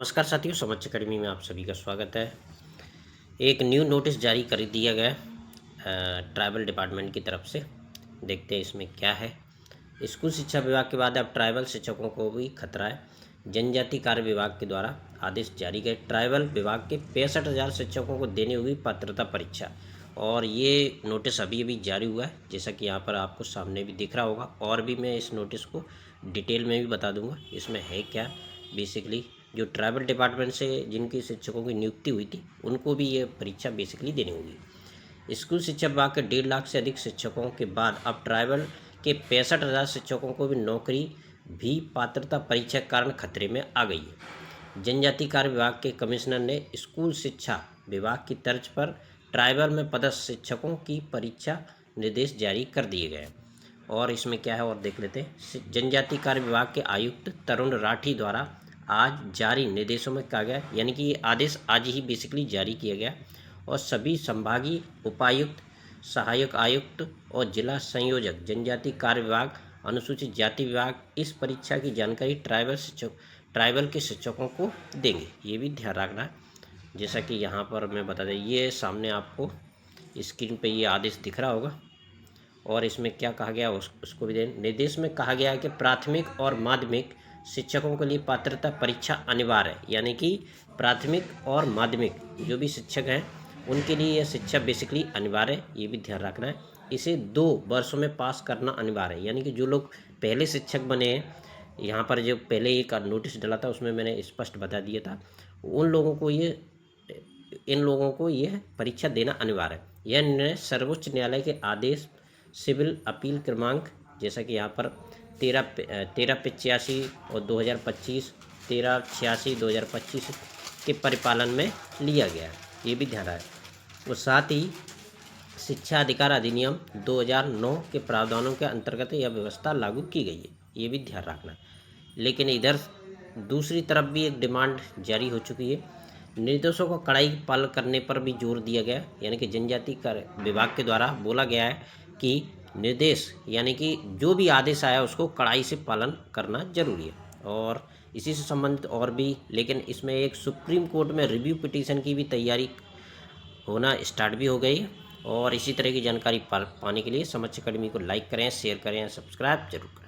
नमस्कार साथियों, समझ अकेडमी में आप सभी का स्वागत है। एक न्यू नोटिस जारी कर दिया गया ट्राइबल डिपार्टमेंट की तरफ से। देखते हैं इसमें क्या है। स्कूल शिक्षा विभाग के बाद अब ट्राइबल शिक्षकों को भी खतरा है। जनजाति कार्य विभाग के द्वारा आदेश जारी गए। ट्राइबल विभाग के 65,000 शिक्षकों को देने हुई पात्रता परीक्षा, और ये नोटिस अभी अभी जारी हुआ है, जैसा कि यहाँ पर आपको सामने भी दिख रहा होगा। और भी मैं इस नोटिस को डिटेल में भी बता दूंगा इसमें है क्या। बेसिकली जो ट्राइबल डिपार्टमेंट से जिनकी शिक्षकों की नियुक्ति हुई थी, उनको भी ये परीक्षा बेसिकली देनी होगी। स्कूल शिक्षा विभाग के 1.5 लाख से अधिक शिक्षकों के बाद अब ट्राइबल के 65,000 शिक्षकों को भी नौकरी भी पात्रता परीक्षा के कारण खतरे में आ गई है। जनजाति कार्य विभाग के कमिश्नर ने स्कूल शिक्षा विभाग की तर्ज पर ट्राइबल में पदस्थ शिक्षकों की परीक्षा निर्देश जारी कर दिए गए। और इसमें क्या है और देख लेते हैं। जनजाति कार्य विभाग के आयुक्त तरुण राठी द्वारा आज जारी निर्देशों में कहा गया, यानी कि ये आदेश आज ही बेसिकली जारी किया गया, और सभी संभागीय उपायुक्त, सहायक आयुक्त और जिला संयोजक जनजाति कार्य विभाग, अनुसूचित जाति विभाग इस परीक्षा की जानकारी ट्राइबल के शिक्षकों को देंगे। ये भी ध्यान रखना है। जैसा कि यहाँ पर मैं बता दें, ये सामने आपको स्क्रीन पे ये आदेश दिख रहा होगा। और इसमें क्या कहा गया उसको भी दें। निर्देश में कहा गया है कि प्राथमिक और माध्यमिक शिक्षकों के लिए पात्रता परीक्षा अनिवार्य है, यानी कि प्राथमिक और माध्यमिक जो भी शिक्षक हैं उनके लिए यह शिक्षा बेसिकली अनिवार्य है। ये भी ध्यान रखना है। इसे 2 वर्षों में पास करना अनिवार्य है, यानी कि जो लोग पहले शिक्षक बने हैं, यहाँ पर जो पहले एक नोटिस डला था उसमें मैंने स्पष्ट बता दिया था, इन लोगों को यह परीक्षा देना अनिवार्य है। यह निर्णय सर्वोच्च न्यायालय के आदेश सिविल अपील क्रमांक, जैसा कि यहाँ पर 1385 और 2025, 1386 2025 के परिपालन में लिया गया है। ये भी ध्यान रहे। और साथ ही शिक्षा अधिकार अधिनियम 2009 के प्रावधानों के अंतर्गत यह व्यवस्था लागू की गई है। ये भी ध्यान रखना। लेकिन इधर दूसरी तरफ भी एक डिमांड जारी हो चुकी है। निर्देशों का कड़ाई पालन करने पर भी जोर दिया गया, यानी कि जनजाति कार्य विभाग के द्वारा बोला गया है कि निर्देश, यानी कि जो भी आदेश आया उसको कड़ाई से पालन करना जरूरी है। और इसी से संबंधित और भी, लेकिन इसमें एक सुप्रीम कोर्ट में रिव्यू पिटीशन की भी तैयारी होना स्टार्ट भी हो गई है। और इसी तरह की जानकारी पाने के लिए समझ अकेडमी को लाइक करें, शेयर करें, सब्सक्राइब जरूर करें।